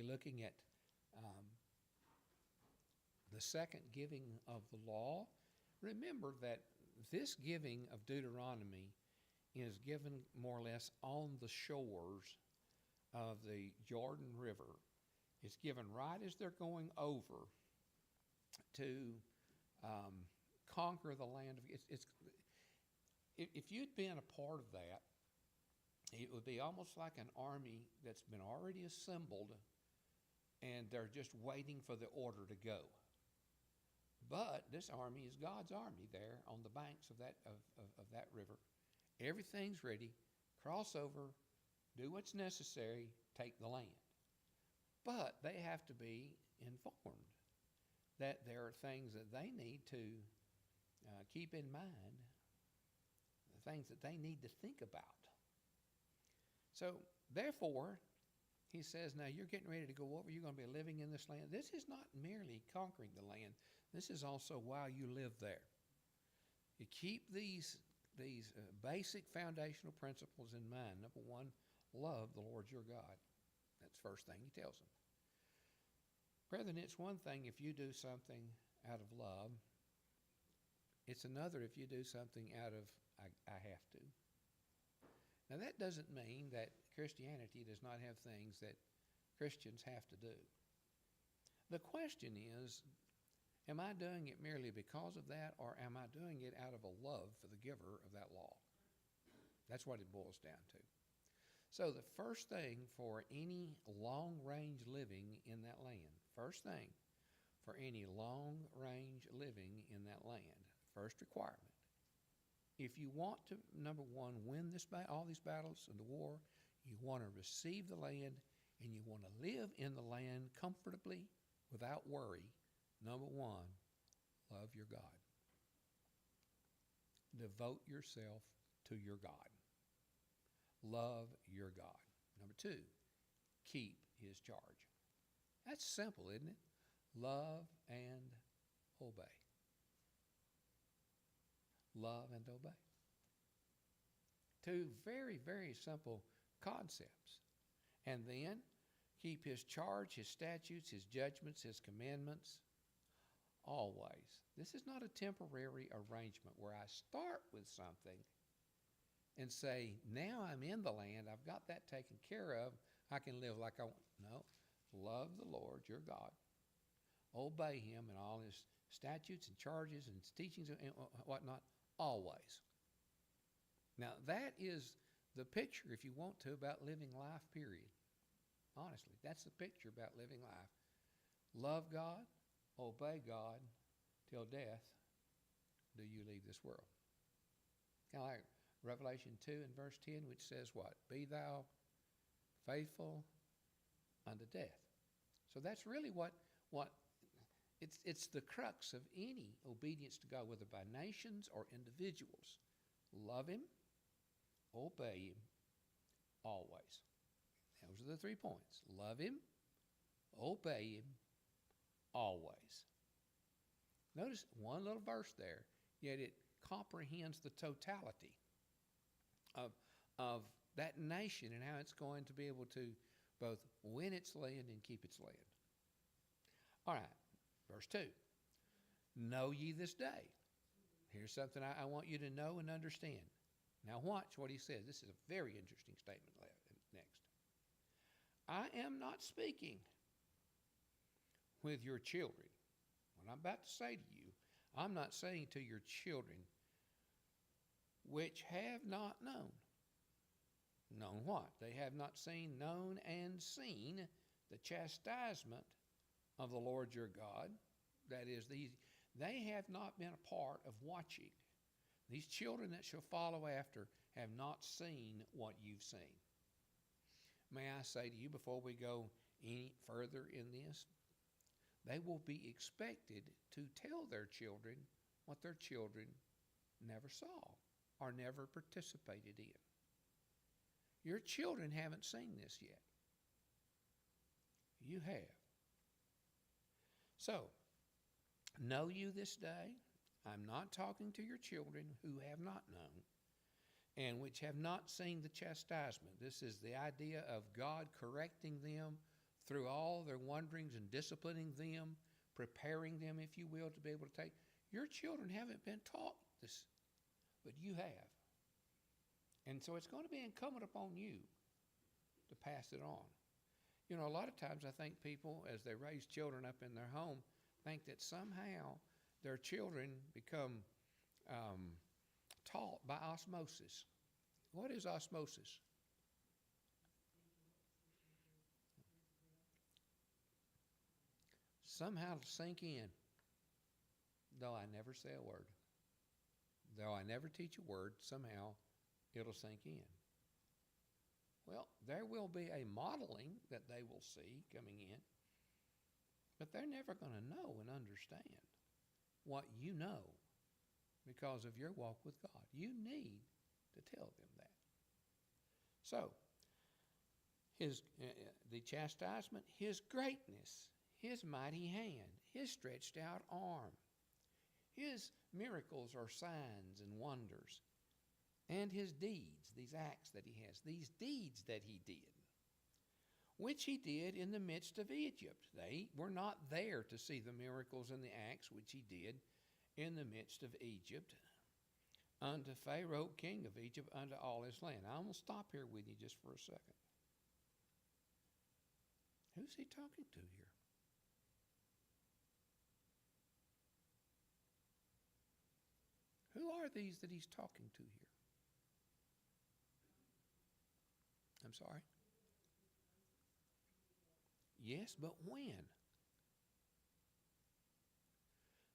looking at the second giving of the law. Remember that this giving of Deuteronomy is given more or less on the shores of the Jordan River. It's given right as they're going over to conquer the land. If you'd been a part of that, it would be almost like an army that's been already assembled and they're just waiting for the order to go. But this army is God's army there on the banks of that river. Everything's ready. Cross over, do what's necessary, take the land. But they have to be informed that there are things that they need to keep in mind, the things that they need to think about. So, therefore, he says, now you're getting ready to go over. You're going to be living in this land. This is not merely conquering the land. This is also while you live there. You keep these basic foundational principles in mind. Number one, love the Lord your God. That's the first thing he tells them. Brethren, it's one thing if you do something out of love. It's another if you do something out of I have to. Now that doesn't mean that Christianity does not have things that Christians have to do. The question is, am I doing it merely because of that, or am I doing it out of a love for the giver of that law? That's what it boils down to. So the first thing for any long-range living in that land, first thing for any long-range living in that land, first requirement, if you want to, number one, win all these battles and the war, you want to receive the land and you want to live in the land comfortably without worry, number one, love your God. Devote yourself to your God. Love your God. Number two, keep his charge. That's simple, isn't it? Love and obey. Love and obey. Two very, very simple concepts. And then keep his charge, his statutes, his judgments, his commandments, always. This is not a temporary arrangement where I start with something and say, now I'm in the land, I've got that taken care of, I can live like I want. No, love the Lord your God. Obey him in all his statutes and charges and teachings and whatnot, always. Now that is the picture, if you want to, about living life, period. Honestly, that's the picture about living life. Love God, obey God, till death do you leave this world. Kind of like Revelation 2 and verse 10, which says what? Be thou faithful unto death. So that's really what it's the crux of any obedience to God, whether by nations or individuals. Love him, obey him, always. Those are the 3 points. Love him, obey him, always. Notice one little verse there, yet it comprehends the totality of that nation and how it's going to be able to both win its land and keep its land. All right, verse 2. Know ye this day. Here's something I want you to know and understand. Now watch what he says. This is a very interesting statement next. I am not speaking with your children. What I'm about to say to you, I'm not saying to your children, which have not known. Known what? They have not seen, known, and seen the chastisement of the Lord your God. That is, they have not been a part of watching. These children that shall follow after have not seen what you've seen. May I say to you before we go any further in this, they will be expected to tell their children what their children never saw or never participated in. Your children haven't seen this yet. You have. So, know you this day. I'm not talking to your children who have not known and which have not seen the chastisement. This is the idea of God correcting them through all their wanderings and disciplining them, preparing them, if you will, to be able to take. Your children haven't been taught this, but you have. And so it's going to be incumbent upon you to pass it on. You know, a lot of times I think people, as they raise children up in their home, think that somehow their children become taught by osmosis. What is osmosis? Somehow to sink in, though I never say a word. Though I never teach a word, somehow it'll sink in. Well, there will be a modeling that they will see coming in, but they're never going to know and understand what you know because of your walk with God. You need to tell them that. So, the chastisement, His greatness, His mighty hand, His stretched out arm, His miracles are signs and wonders, and His deeds, these acts that He has, these deeds that He did, which He did in the midst of Egypt. They were not there to see the miracles and the acts which He did in the midst of Egypt, unto Pharaoh, king of Egypt, unto all his land. I'm going to stop here with you just for a second. Who's He talking to here? Who are these that He's talking to here? I'm sorry? Yes, but when?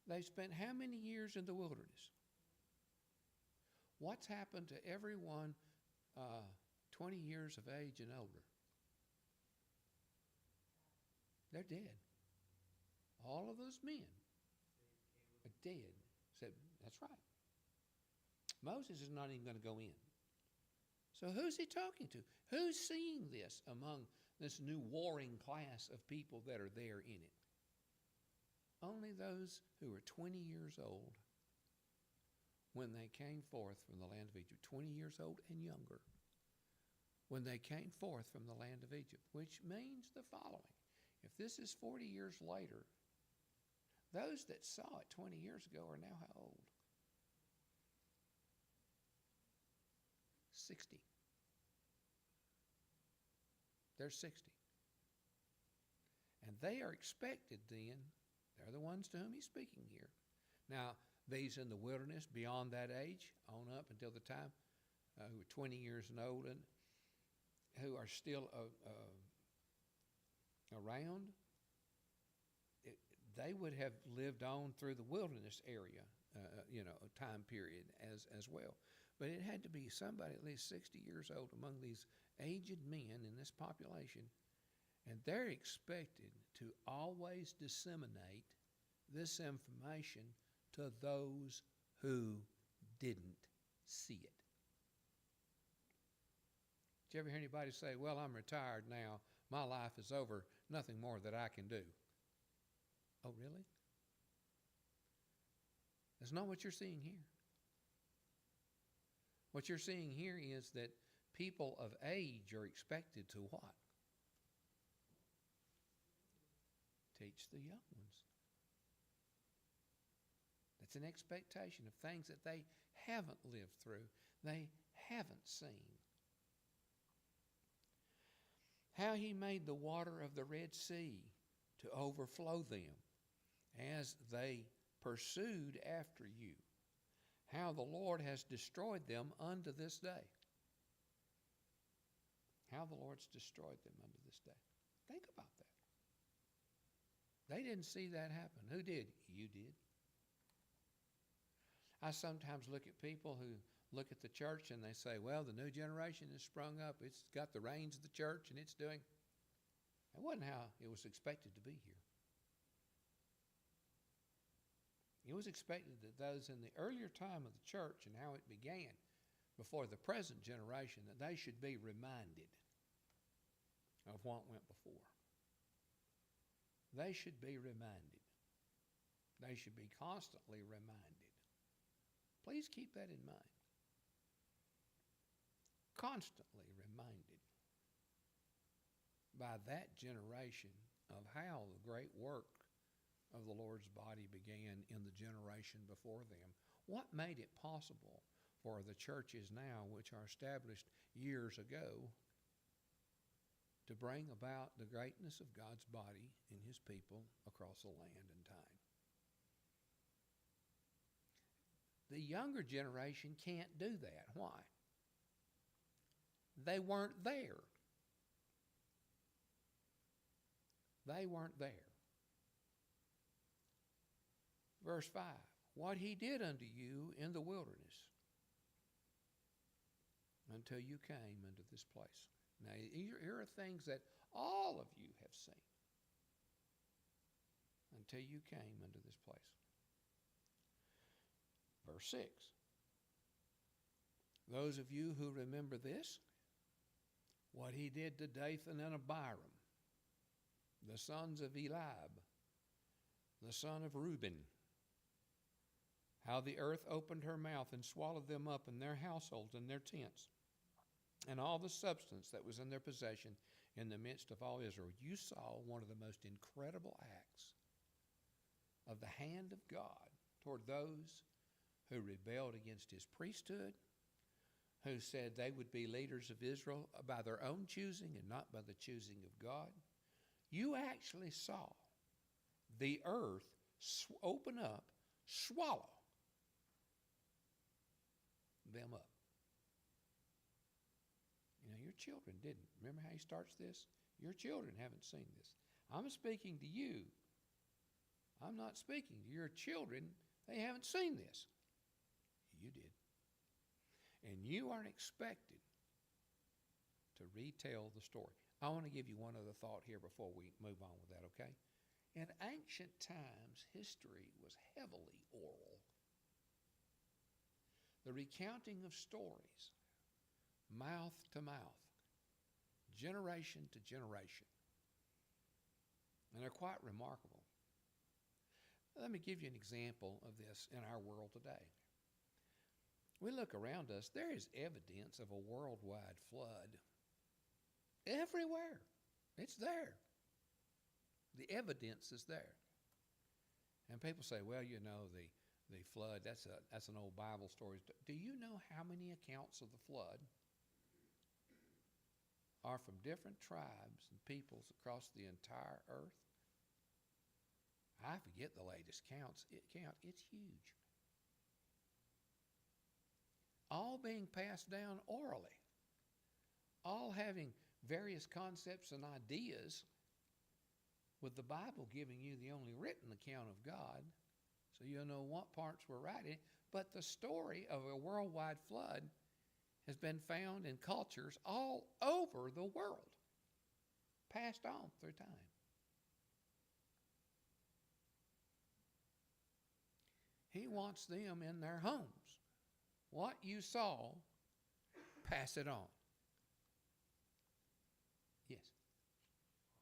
They spent how many years in the wilderness? What's happened to everyone 20 years of age and older? They're dead. All of those men are dead. Said, that's right. Moses is not even going to go in. So who's He talking to? Who's seeing this among this new warring class of people that are there in it? Only those who were 20 years old when they came forth from the land of Egypt. 20 years old and younger when they came forth from the land of Egypt, which means the following. If this is 40 years later, those that saw it 20 years ago are now how old? 60. They're 60. And they are expected then, they're the ones to whom He's speaking here. Now, these in the wilderness beyond that age, on up until the time, who are 20 years and old and who are still around, they would have lived on through the wilderness area, time period as well. But it had to be somebody at least 60 years old among these aged men in this population, and they're expected to always disseminate this information to those who didn't see it. Did you ever hear anybody say, well, I'm retired now, my life is over, nothing more that I can do? Oh, really? That's not what you're seeing here. What you're seeing here is that people of age are expected to what? Teach the young ones. That's an expectation of things that they haven't lived through, they haven't seen. How He made the water of the Red Sea to overflow them as they pursued after you. How the Lord has destroyed them unto this day. How the Lord's destroyed them unto this day. Think about that. They didn't see that happen. Who did? You did. I sometimes look at people who look at the church and they say, well, the new generation has sprung up. It's got the reins of the church and it's doing. That wasn't how it was expected to be here. It was expected that those in the earlier time of the church and how it began before the present generation, that they should be reminded of what went before. They should be reminded. They should be constantly reminded. Please keep that in mind. Constantly reminded. by that generation of how the great work of the Lord's body began in the generation before them. What made it possible for the churches now, which are established years ago, to bring about the greatness of God's body and his people across the land and time? The younger generation can't do that. Why? They weren't there. They weren't there. Verse 5, what he did unto you in the wilderness until you came into this place. Now, here are things that all of you have seen until you came into this place. Verse 6, those of you who remember this, what he did to Dathan and Abiram, the sons of Eliab, the son of Reuben, how the earth opened her mouth and swallowed them up and their households and their tents, and all the substance that was in their possession in the midst of all Israel. You saw one of the most incredible acts of the hand of God toward those who rebelled against his priesthood, who said they would be leaders of Israel by their own choosing and not by the choosing of God. You actually saw the earth open up, swallow them up. You know, your children didn't. Remember how he starts this? Your children haven't seen this. I'm speaking to you. I'm not speaking to your children. They haven't seen this. You did. And you aren't expected to retell the story. I want to give you one other thought here before we move on with that, okay? In ancient times, history was heavily oral. The recounting of stories, mouth to mouth, generation to generation. And they're quite remarkable. Let me give you an example of this in our world today. We look around us, there is evidence of a worldwide flood. Everywhere. It's there. The evidence is there. And people say, well, you know, the flood, that's an old Bible story. Do you know how many accounts of the flood are from different tribes and peoples across the entire earth? I forget the latest count. It's huge. All being passed down orally. All having various concepts and ideas, with the Bible giving you the only written account of God, so you'll know what parts were right. But the story of a worldwide flood has been found in cultures all over the world, passed on through time. He wants them in their homes. What you saw, pass it on. Yes.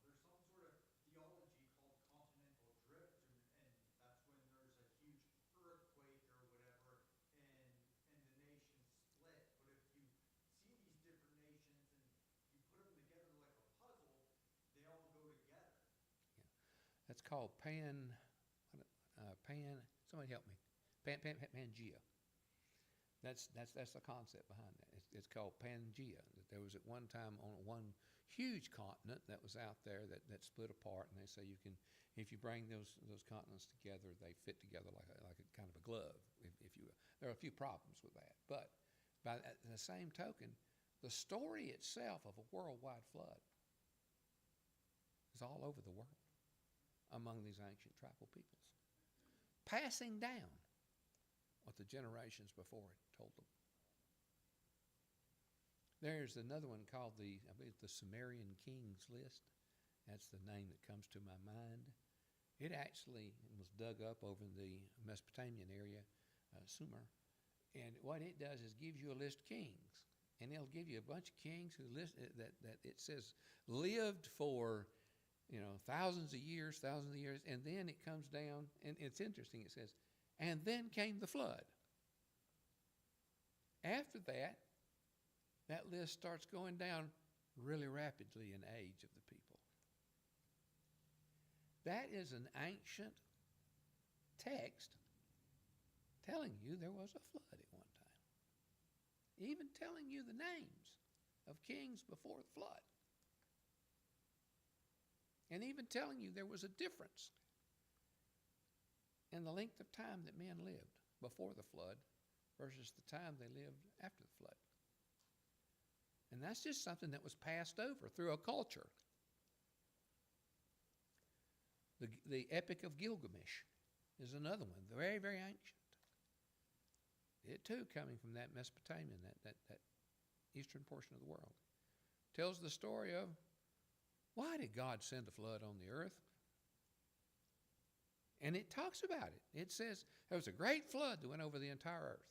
There's some sort of theology called continental drift, and that's when there's a huge earthquake or whatever, and the nation split. But if you see these different nations and you put them together like a puzzle, they all go together. Yeah. That's called somebody help me. Pangea. That's the concept behind that. It's called Pangea. There was at one time on one huge continent that was out there that split apart, and they say you can, if you bring those continents together, they fit together like a kind of a glove, if you will. There are a few problems with that, but by the same token, the story itself of a worldwide flood is all over the world among these ancient tribal peoples, passing down what the generations before it told them. There's another one called I believe the Sumerian Kings List. That's the name that comes to my mind. It actually was dug up over in the Mesopotamian area, Sumer. And what it does is gives you a list of kings. And it'll give you a bunch of kings who that it says lived for, thousands of years. And then it comes down, and it's interesting, it says, and then came the flood. After that list starts going down really rapidly in age of the people. That is an ancient text telling you there was a flood at one time. Even telling you the names of kings before the flood. And even telling you there was a difference in the length of time that men lived before the flood versus the time they lived after the flood. And that's just something that was passed over through a culture. The Epic of Gilgamesh is another one, very, very ancient. It too coming from that Mesopotamia, that eastern portion of the world. Tells the story of why did God send a flood on the earth? And it talks about it. It says there was a great flood that went over the entire earth.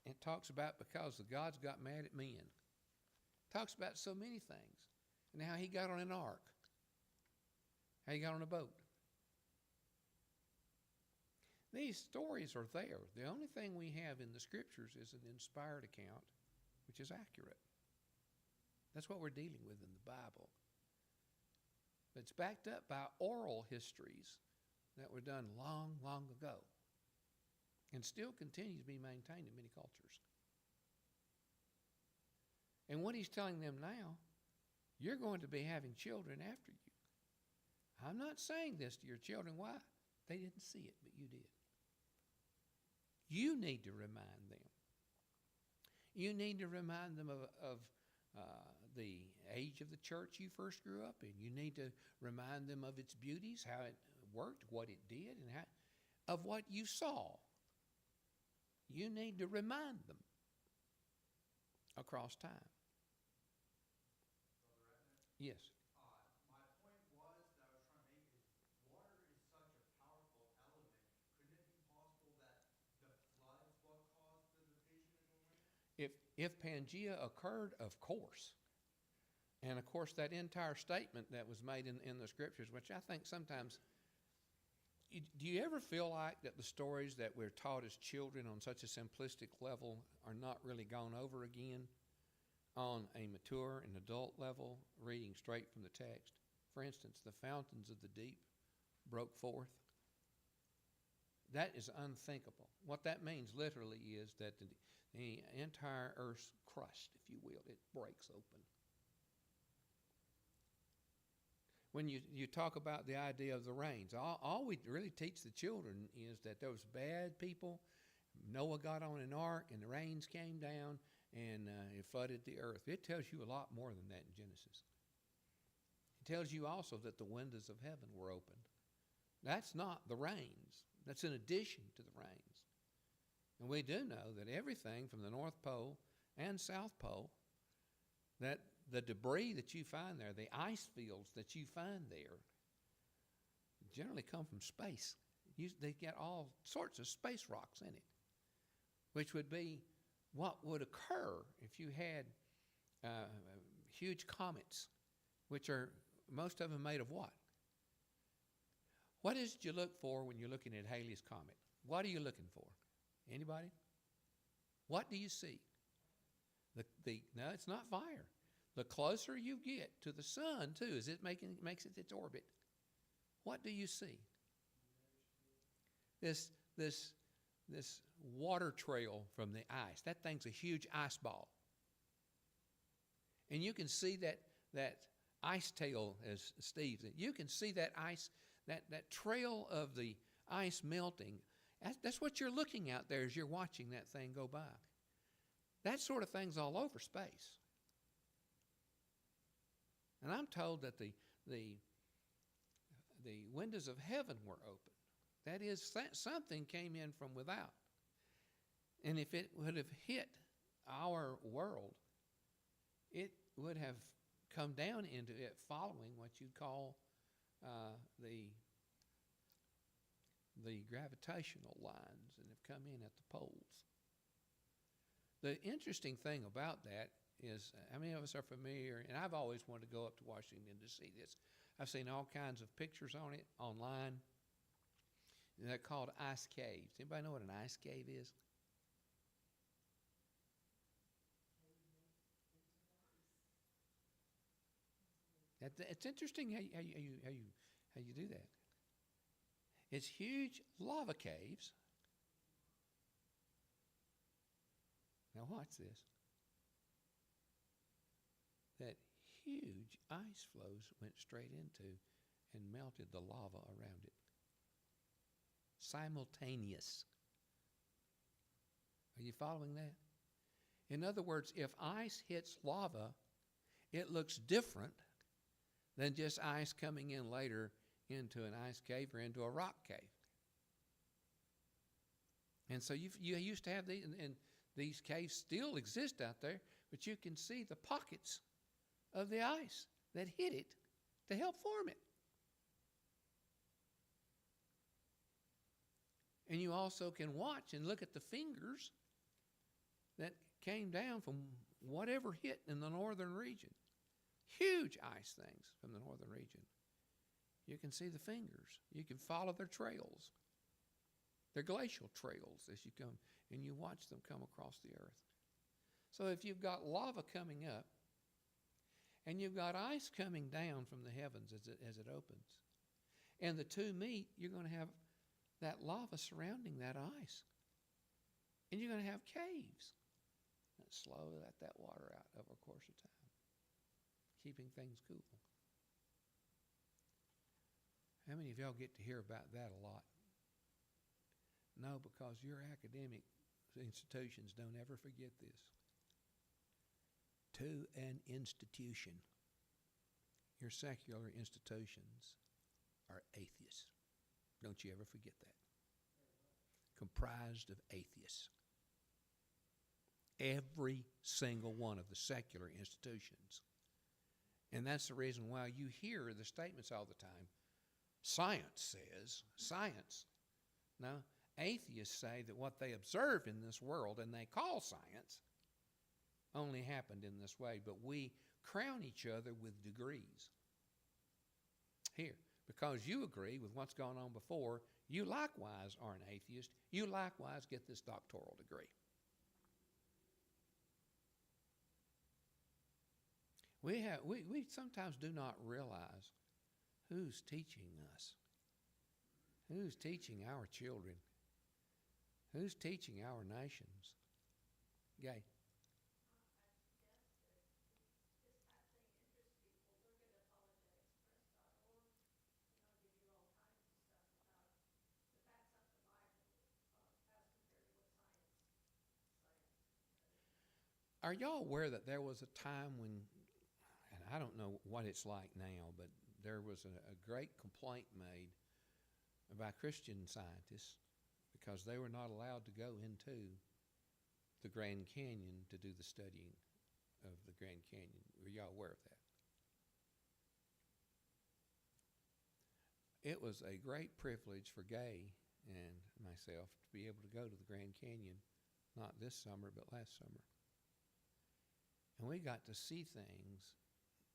It talks about because the gods got mad at men. It talks about so many things. And how he got on an ark. How he got on a boat. These stories are there. The only thing we have in the scriptures is an inspired account, which is accurate. That's what we're dealing with in the Bible. But it's backed up by oral histories that were done long, long ago and still continue to be maintained in many cultures. And what he's telling them now, you're going to be having children after you. I'm not saying this to your children. Why? They didn't see it, but you did. You need to remind them. You need to remind them of the age of the church you first grew up in. You need to remind them of its beauties, how it worked, what it did, and of what you saw. You need to remind them across time. Brother Edmund? Yes. My point was that I was trying to make is water is such a powerful element. Couldn't it be possible that the flood's what caused the division in the land? If Pangea occurred, of course. And of course, that entire statement that was made in the scriptures, which I think sometimes, do you ever feel like that the stories that we're taught as children on such a simplistic level are not really gone over again on a mature and adult level, reading straight from the text? For instance, the fountains of the deep broke forth. That is unthinkable. What that means literally is that the entire earth's crust, if you will, it breaks open. When you talk about the idea of the rains, all we really teach the children is that there was bad people. Noah got on an ark and the rains came down and it flooded the earth. It tells you a lot more than that in Genesis. It tells you also that the windows of heaven were opened. That's not the rains. That's in addition to the rains. And we do know that everything from the North Pole and South Pole, that the debris that you find there, the ice fields that you find there, generally come from space. They get all sorts of space rocks in it, which would be what would occur if you had huge comets, which are, most of them made of what? What is it you look for when you're looking at Halley's Comet? What are you looking for? Anybody? What do you see? No, it's not fire. The closer you get to the sun, too, as it makes it its orbit, what do you see? This water trail from the ice. That thing's a huge ice ball. And you can see that ice tail, as Steve said. You can see that ice, that trail of the ice melting. That's what you're looking at there as you're watching that thing go by. That sort of thing's all over space. And I'm told that the windows of heaven were open. That is, something came in from without. And if it would have hit our world, it would have come down into it following what you'd call the gravitational lines and have come in at the poles. The interesting thing about that is, how many of us are familiar, and I've always wanted to go up to Washington to see this. I've seen all kinds of pictures on it online. They're called ice caves. Anybody know what an ice cave is? It's interesting how how you do that. It's huge lava caves. Now watch this. That huge ice flows went straight into and melted the lava around it. Simultaneous. Are you following that? In other words, if ice hits lava, it looks different than just ice coming in later into an ice cave or into a rock cave. And so you used to have these, and these caves still exist out there, but you can see the pockets of the ice that hit it to help form it. And you also can watch and look at the fingers that came down from whatever hit in the northern region. Huge ice things from the northern region. You can see the fingers. You can follow their trails. They're glacial trails as you come, and you watch them come across the earth. So if you've got lava coming up, and you've got ice coming down from the heavens as it opens, and the two meet, you're going to have that lava surrounding that ice. And you're going to have caves that slow that water out over a course of time, keeping things cool. How many of y'all get to hear about that a lot? No, because your academic institutions don't ever forget this. To an institution. Your secular institutions are atheists. Don't you ever forget that. Comprised of atheists. Every single one of the secular institutions. And that's the reason why you hear the statements all the time. Science says, science. No, atheists say that what they observe in this world and they call science only happened in this way, but we crown each other with degrees. Here, because you agree with what's gone on before, you likewise are an atheist. You likewise get this doctoral degree. We sometimes do not realize who's teaching us, who's teaching our children, who's teaching our nations. Gay. Are y'all aware that there was a time when, and I don't know what it's like now, but there was a great complaint made by Christian scientists because they were not allowed to go into the Grand Canyon to do the studying of the Grand Canyon. Were y'all aware of that? It was a great privilege for Gay and myself to be able to go to the Grand Canyon, not this summer, but last summer. And we got to see things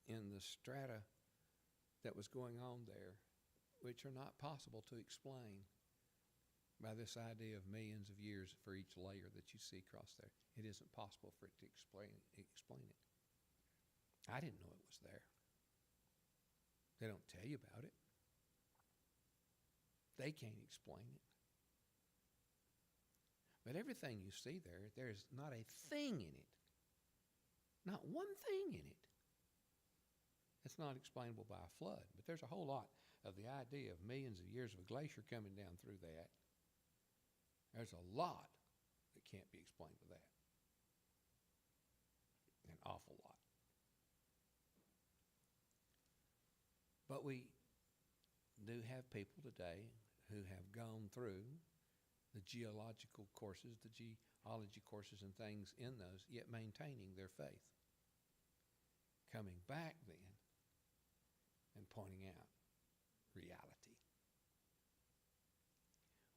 in the strata that was going on there, which are not possible to explain by this idea of millions of years for each layer that you see across there. It isn't possible for it to explain it. I didn't know it was there. They don't tell you about it. They can't explain it. But everything you see there, there's not a thing in it. Not one thing in it. It's not explainable by a flood, but there's a whole lot of the idea of millions of years of a glacier coming down through that. There's a lot that can't be explained with that. An awful lot. But we do have people today who have gone through the geological courses, the geology courses and things in those, yet maintaining their faith. Coming back then and pointing out reality.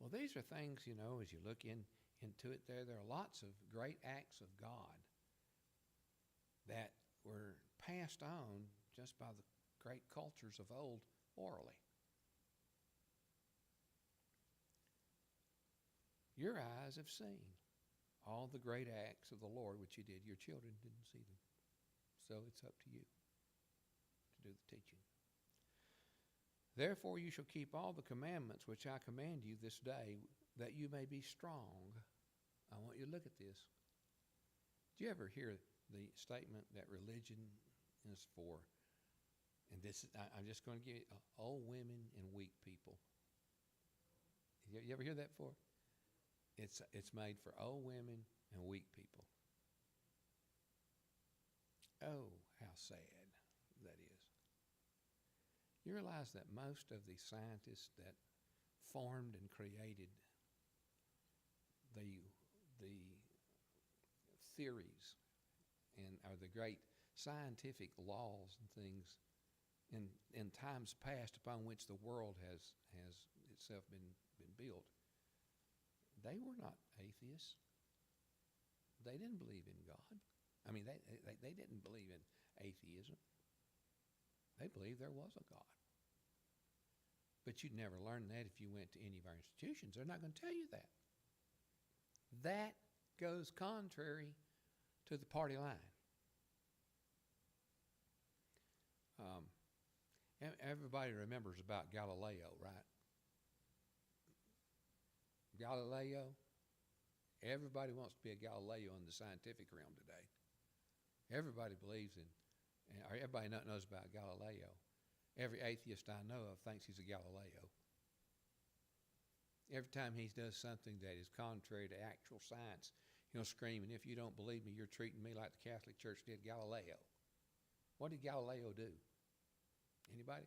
Well, these are things, as you look into it there are lots of great acts of God that were passed on just by the great cultures of old orally. Your eyes have seen all the great acts of the Lord which He did. Your children didn't see them. So it's up to you to do the teaching. Therefore you shall keep all the commandments which I command you this day, that you may be strong. I want you to look at this. Do you ever hear the statement that religion is for, and I'm just going to give you, old women and weak people? You ever hear that before? It's made for old women and weak people. Oh, how sad that is. You realize that most of the scientists that formed and created the theories or the great scientific laws and things in times past upon which the world has itself been built, they were not atheists. They didn't believe in God. I mean, they didn't believe in atheism. They believed there was a God. But you'd never learn that if you went to any of our institutions. They're not going to tell you that. That goes contrary to the party line. Everybody remembers about Galileo, right? Galileo. Everybody wants to be a Galileo in the scientific realm today. Everybody believes in, or everybody knows about Galileo. Every atheist I know of thinks he's a Galileo. Every time he does something that is contrary to actual science, he'll scream, and if you don't believe me, you're treating me like the Catholic Church did Galileo. What did Galileo do? Anybody?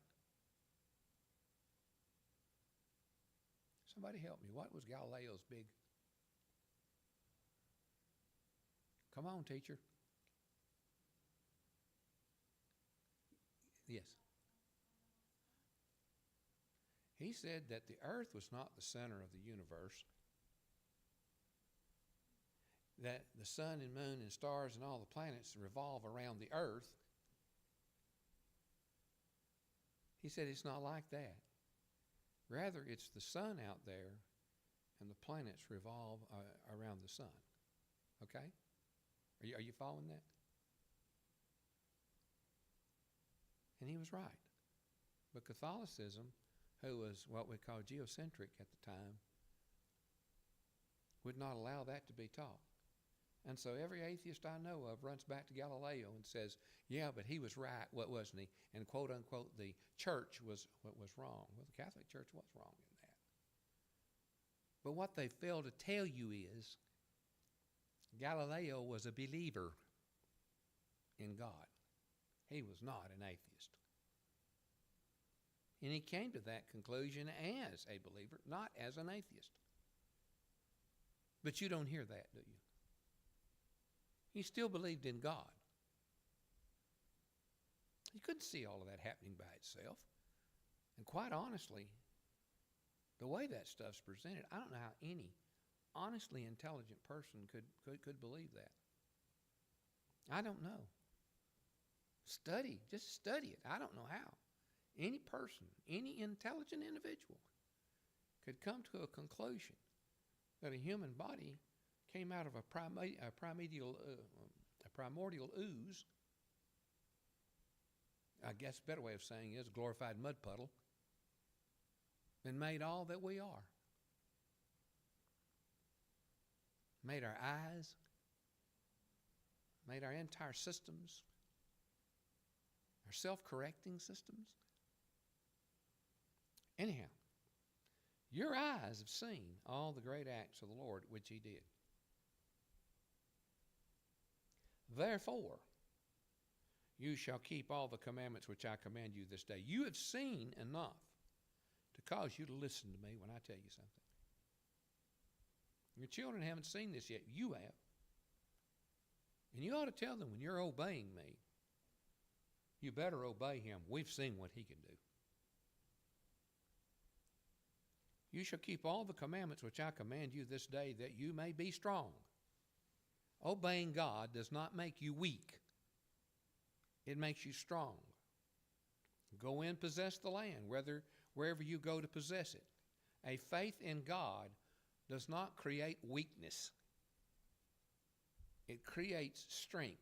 Somebody help me. What was Galileo's big? Come on, teacher. Yes. He said that the earth was not the center of the universe, that the sun and moon and stars and all the planets revolve around the earth. He said it's not like that. Rather, it's the sun out there and the planets revolve around the sun. Okay? Are you following that? And he was right. But Catholicism, who was what we call geocentric at the time, would not allow that to be taught. And so every atheist I know of runs back to Galileo and says, yeah, but he was right, what wasn't he? And quote unquote, the church was wrong. Well, the Catholic Church was wrong in that. But what they fail to tell you is Galileo was a believer in God. He was not an atheist. And he came to that conclusion as a believer, not as an atheist. But you don't hear that, do you? He still believed in God. You couldn't see all of that happening by itself. And quite honestly, the way that stuff's presented, I don't know how any honestly intelligent person could believe that. I don't know. Just study it. I don't know how. Any person, any intelligent individual could come to a conclusion that a human body came out of a primordial ooze. I guess a better way of saying is a glorified mud puddle, and made all that we are. Made our eyes, made our entire systems, our self-correcting systems. Anyhow, your eyes have seen all the great acts of the Lord which he did. Therefore, you shall keep all the commandments which I command you this day. You have seen enough to cause you to listen to me when I tell you something. Your children haven't seen this yet. You have. And you ought to tell them when you're obeying me, you better obey him. We've seen what he can do. You shall keep all the commandments which I command you this day, that you may be strong. Obeying God does not make you weak. It makes you strong. Go in, possess the land, wherever you go to possess it. A faith in God does not create weakness. It creates strength.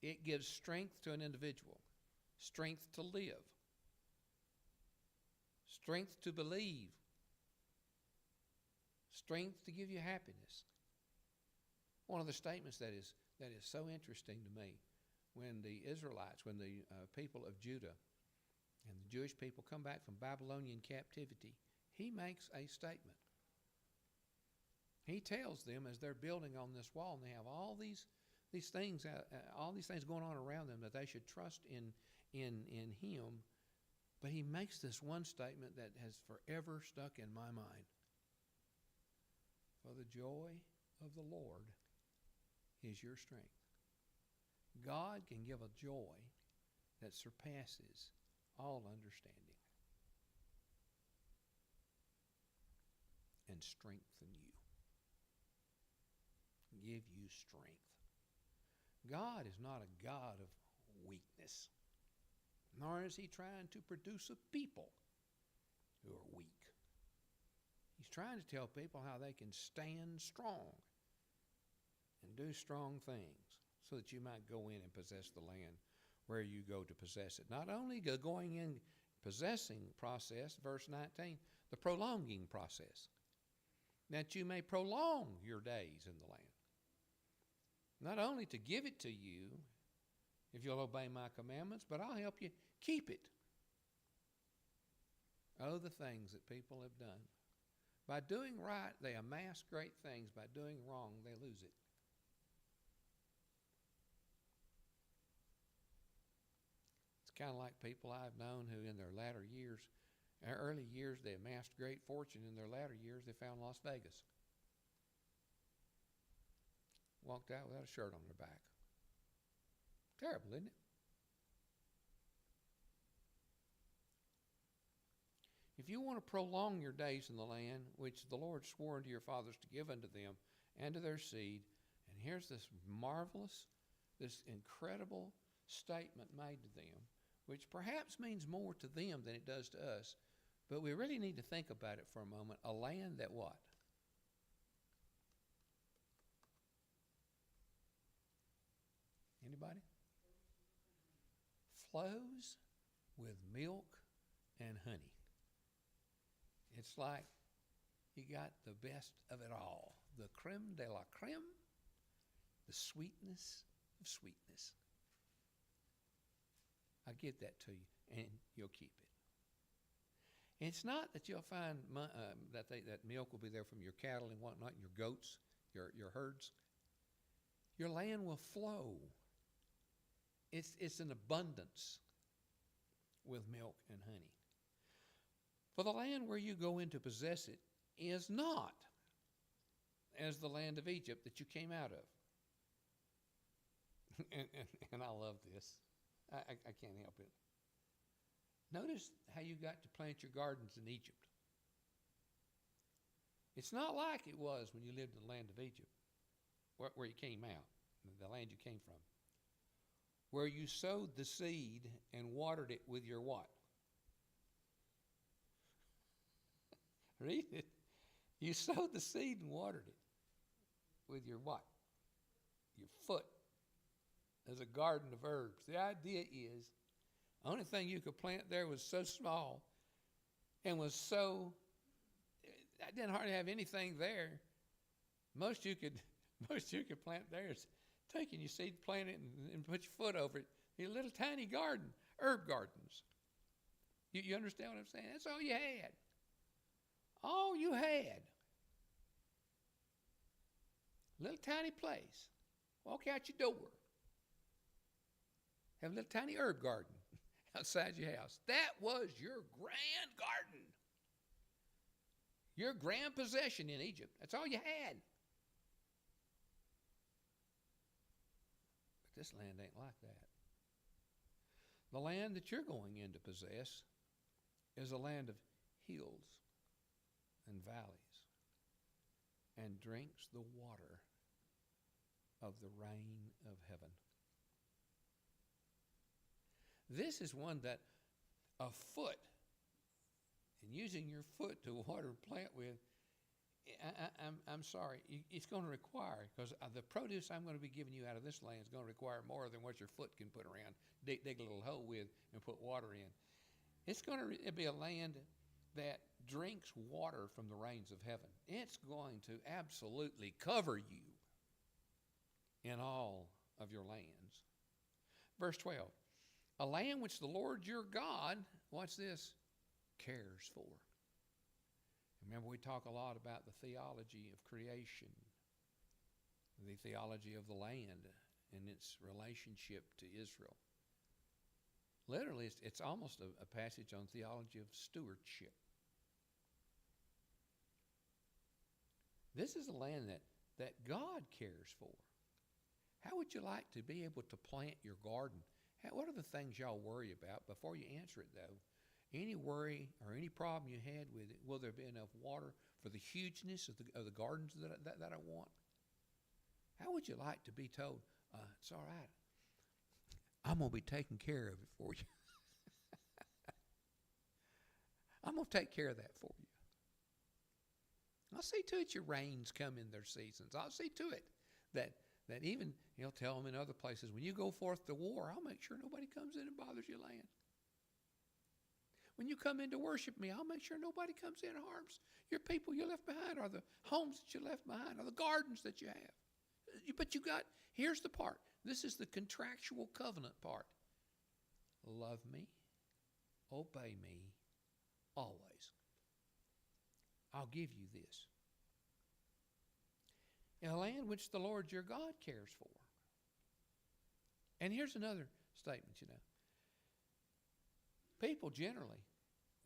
It gives strength to an individual. strength to live, strength to believe, strength to give you happiness. One of the statements that is so interesting to me, when the Israelites, when the people of Judah and the Jewish people come back from Babylonian captivity, he makes a statement. He tells them, as they're building on this wall, and they have all these things going on around them, that they should trust in him. But he makes this one statement that has forever stuck in my mind. For the joy of the Lord is your strength. God can give a joy that surpasses all understanding and strengthen you. Give you strength. God is not a God of weakness, nor is he trying to produce a people who are weak. He's trying to tell people how they can stand strong and do strong things so that you might go in and possess the land where you go to possess it. Not only the going in, possessing process, verse 19, the prolonging process, that you may prolong your days in the land. Not only to give it to you, if you'll obey my commandments, but I'll help you keep it. Oh, the things that people have done. By doing right, they amass great things. By doing wrong, they lose it. It's kind of like people I've known who in their latter years, early years, they amassed great fortune. In their latter years, they found Las Vegas. Walked out without a shirt on their back. Terrible, isn't it? If you want to prolong your days in the land which the Lord swore unto your fathers to give unto them and to their seed, and here's this marvelous, this incredible statement made to them, which perhaps means more to them than it does to us, but we really need to think about it for a moment. A land that what? Anybody? Flows with milk and honey. It's like you got the best of it all. The creme de la creme, the sweetness of sweetness. I give that to you, and you'll keep it. It's not that you'll find that milk will be there from your cattle and whatnot, your goats, your herds. Your land will flow. It's an abundance with milk and honey. For the land where you go in to possess it is not as the land of Egypt that you came out of. and I love this. I can't help it. Notice how you got to plant your gardens in Egypt. It's not like it was when you lived in the land of Egypt, where you came out, the land you came from, where you sowed the seed and watered it with your what? Read it. You sowed the seed and watered it with your what? Your foot. As a garden of herbs. The idea is, the only thing you could plant there was so small and was so, I didn't hardly have anything there. Most you could plant there is taking your seed, plant it, and put your foot over it. A little tiny garden, herb gardens. You understand what I'm saying? That's all you had. All you had. Little tiny place. Walk out your door. Have a little tiny herb garden outside your house. That was your grand garden. Your grand possession in Egypt. That's all you had. But this land ain't like that. The land that you're going in to possess is a land of hills and valleys and drinks the water of the rain of heaven. This is one that a foot, and using your foot to water and plant with, I'm sorry. It's going to require, because the produce I'm going to be giving you out of this land is going to require more than what your foot can put around, dig a little hole with, and put water in. It's going to be a land that drinks water from the rains of heaven. It's going to absolutely cover you in all of your lands. Verse 12, a land which the Lord your God, watch this, cares for. Remember, we talk a lot about the theology of creation, the theology of the land and its relationship to Israel. Literally, it's almost a passage on theology of stewardship. This is a land that God cares for. How would you like to be able to plant your garden? What are the things y'all worry about? Before you answer it, though, any worry or any problem you had with it, will there be enough water for the hugeness of the gardens that I want? How would you like to be told, it's all right, I'm going to be taking care of it for you. I'm going to take care of that for you. I'll see to it your rains come in their seasons. I'll see to it that even, he'll tell them in other places, when you go forth to war, I'll make sure nobody comes in and bothers your land. When you come in to worship me, I'll make sure nobody comes in and harms your people you left behind, or the homes that you left behind, or the gardens that you have. But here's the part. This is the contractual covenant part. Love me, obey me, always. I'll give you this. In a land which the Lord your God cares for. And here's another statement, People generally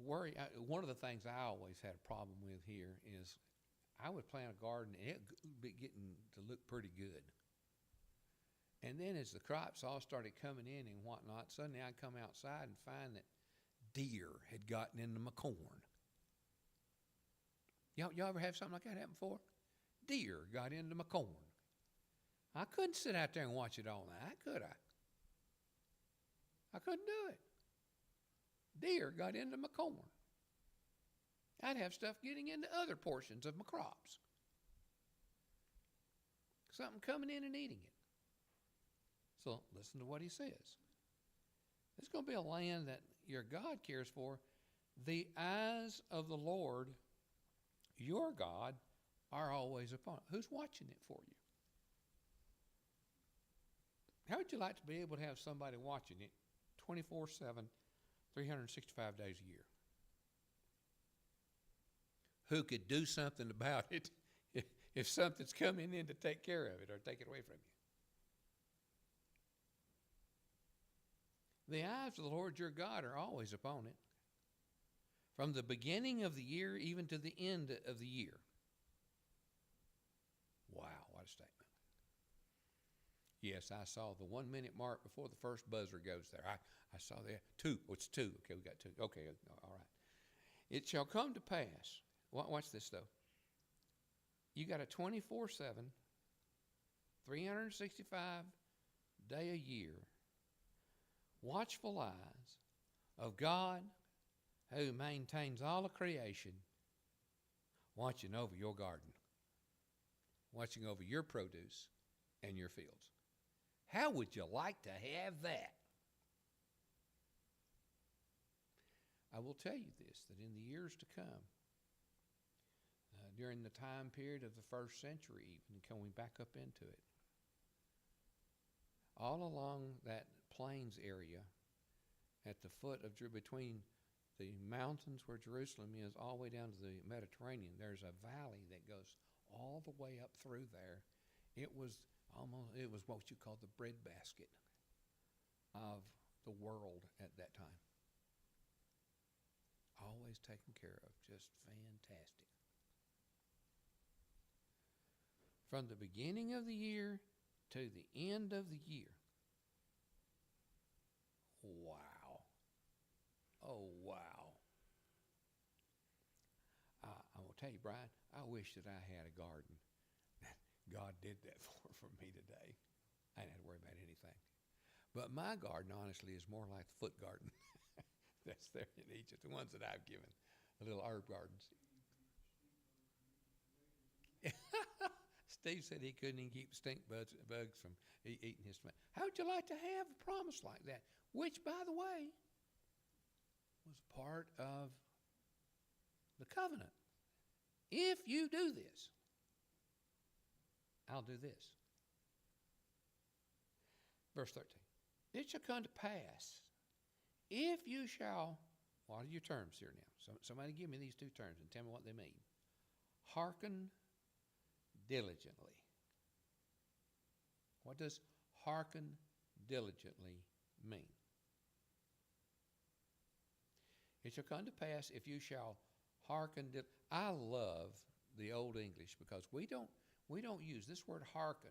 worry. One of the things I always had a problem with here is I would plant a garden and it would be getting to look pretty good. And then as the crops all started coming in and whatnot, suddenly I'd come outside and find that deer had gotten into my corn. Y'all ever have something like that happen before? Deer got into my corn. I couldn't sit out there and watch it all night, could I? I couldn't do it. Deer got into my corn. I'd have stuff getting into other portions of my crops. Something coming in and eating it. So listen to what he says. It's going to be a land that your God cares for. The eyes of the Lord, your God, are always upon it. Who's watching it for you? How would you like to be able to have somebody watching it 24/7, 365 days a year? Who could do something about it if something's coming in to take care of it or take it away from you? The eyes of the Lord your God are always upon it, from the beginning of the year even to the end of the year. Wow, what a statement. Yes, I saw the 1 minute mark before the first buzzer goes there. I saw that. 2. Oh, it's 2. Okay, we got 2. Okay, all right. It shall come to pass. Watch this, though. You got a 24/7, 365 day a year, watchful eyes of God who maintains all of creation, watching over your garden, watching over your produce and your fields. How would you like to have that? I will tell you this, that in the years to come, during the time period of the first century even, coming back up into it, all along that plains area at the foot of, between the mountains where Jerusalem is all the way down to the Mediterranean, there's a valley that goes all the way up through there. It was what you call the breadbasket of the world at that time. Always taken care of, just fantastic. From the beginning of the year to the end of the year. Wow. Oh, wow. I will tell you, Brian, I wish that I had a garden. God did that for me today. I didn't have to worry about anything. But my garden, honestly, is more like the foot garden that's there in Egypt, the ones that I've given, the little herb gardens. Steve said he couldn't even keep bugs from eating his tomato. How would you like to have a promise like that? Which, by the way, was part of the covenant. If you do this, I'll do this. Verse 13. It shall come to pass, if you shall, what are your terms here now? So, somebody give me these two terms and tell me what they mean. Hearken diligently. What does hearken diligently mean? It shall come to pass if you shall hearken. I love the Old English because we don't use this word hearken.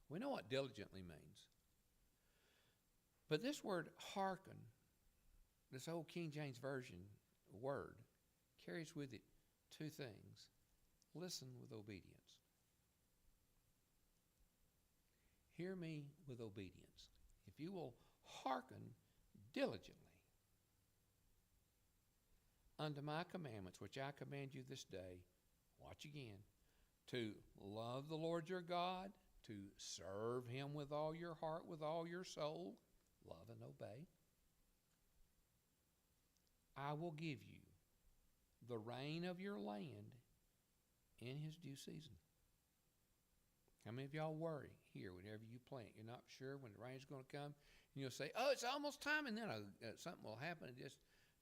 We know what diligently means. But this word hearken, this old King James Version word, carries with it two things. Listen with obedience. Hear me with obedience. If you will hearken diligently unto my commandments, which I command you this day, watch again, to love the Lord your God, to serve him with all your heart, with all your soul, love and obey, I will give you the rain of your land in his due season. How many of y'all worry here whenever you plant? You're not sure when the rain's going to come, and you'll say, oh, it's almost time, and then something will happen and just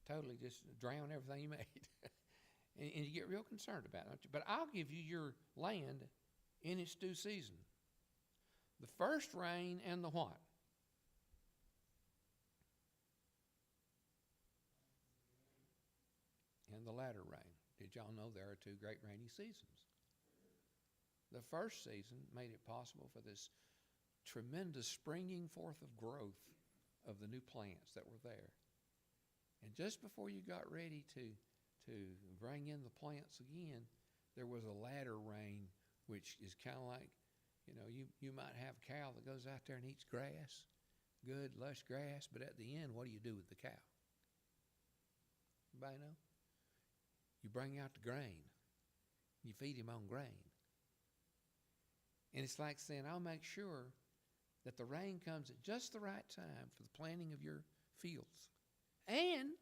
totally just drown everything you made. and you get real concerned about it, don't you? But I'll give you your land in its due season. The first rain and the what? And the latter rain. Did y'all know there are two great rainy seasons? The first season made it possible for this tremendous springing forth of growth of the new plants that were there. And just before you got ready to bring in the plants again, there was a latter rain, which is kind of like, you might have a cow that goes out there and eats grass, good, lush grass, but at the end, what do you do with the cow? Anybody know? You bring out the grain. You feed him on grain. And it's like saying, I'll make sure that the rain comes at just the right time for the planting of your fields. And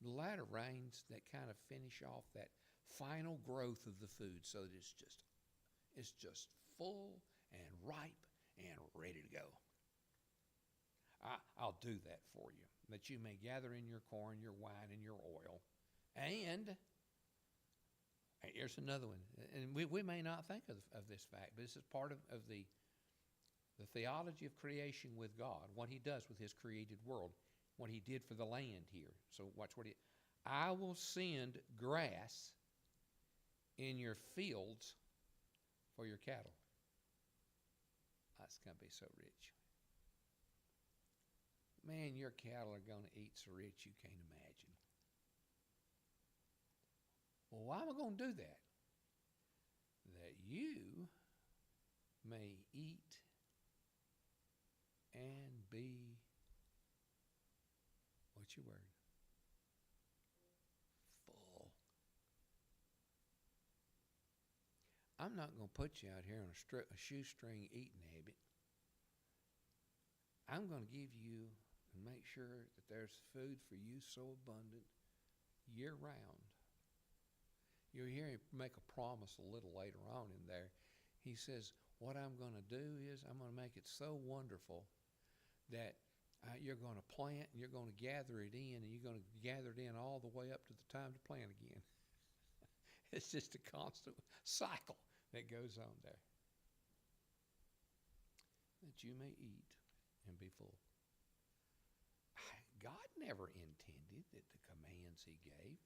the latter rains that kind of finish off that final growth of the food so that it's just full and ripe and ready to go. I'll do that for you, that you may gather in your corn, your wine, and your oil. And here's another one. And we may not think of this fact, but this is part of the theology of creation with God, what he does with his created world, what he did for the land here. So watch what I will send grass in your fields for your cattle. That's going to be so rich. Man, your cattle are going to eat so rich you can't imagine. Well, why am I going to do that? That you may eat and be, what's your word? Full. I'm not going to put you out here on a shoestring eating habit. I'm going to give you and make sure that there's food for you so abundant year round. You'll hear him make a promise a little later on in there. He says, what I'm going to do is I'm going to make it so wonderful that you're going to plant and you're going to gather it in, and you're going to gather it in all the way up to the time to plant again. It's just a constant cycle that goes on there. That you may eat and be full. God never intended that the commands he gave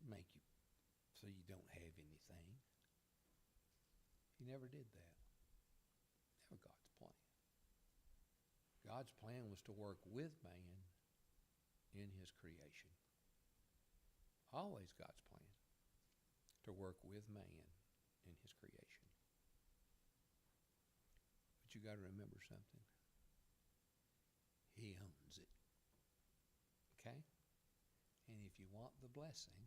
make you so you don't have anything. He never did that. Never God's plan. God's plan was to work with man in his creation. Always God's plan to work with man in his creation. But you got to remember something. He owns it. Okay? And if you want the blessing,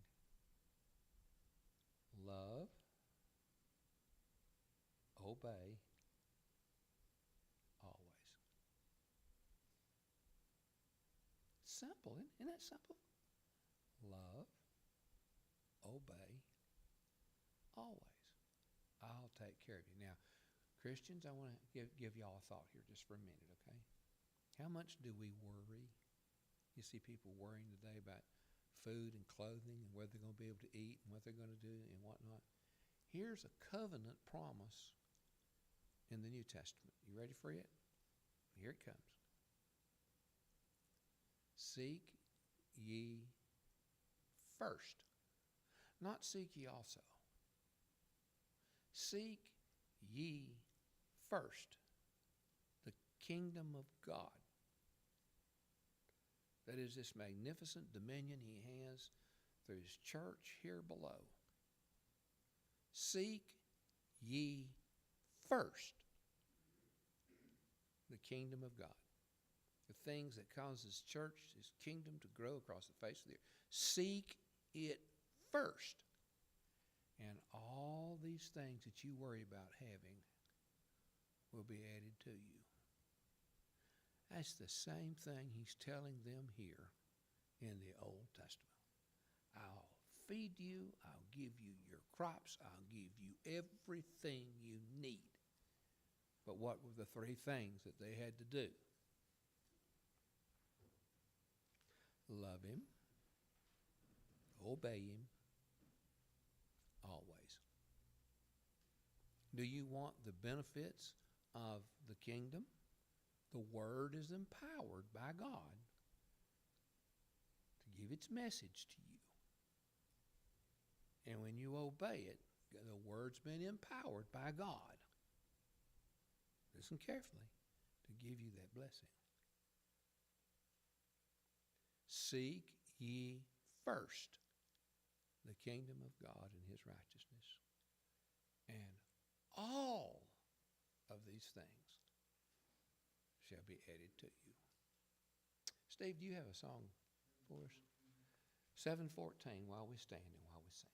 love obey always. Simple, isn't that simple? Love, obey always. I'll take care of you. Now, Christians, I want to give y'all a thought here just for a minute, okay? How much do we worry? You see people worrying today about food and clothing and whether they're going to be able to eat and what they're going to do and whatnot. Here's a covenant promise in the New Testament. You ready for it? Here it comes. Seek ye first. Not seek ye also. Seek ye first the kingdom of God. That is this magnificent dominion he has through his church here below. Seek ye first the kingdom of God. The things that cause his church, his kingdom to grow across the face of the earth. Seek it first. And all these things that you worry about having will be added to you. That's the same thing he's telling them here in the Old Testament. I'll feed you, I'll give you your crops, I'll give you everything you need. But what were the three things that they had to do? Love him, obey him, always. Do you want the benefits of the kingdom? The Word is empowered by God to give its message to you. And when you obey it, the Word's been empowered by God. Listen carefully, to give you that blessing. Seek ye first the kingdom of God and his righteousness, and all of these things shall be added to you. Steve, do you have a song for us? 7:14, while we stand and while we sing.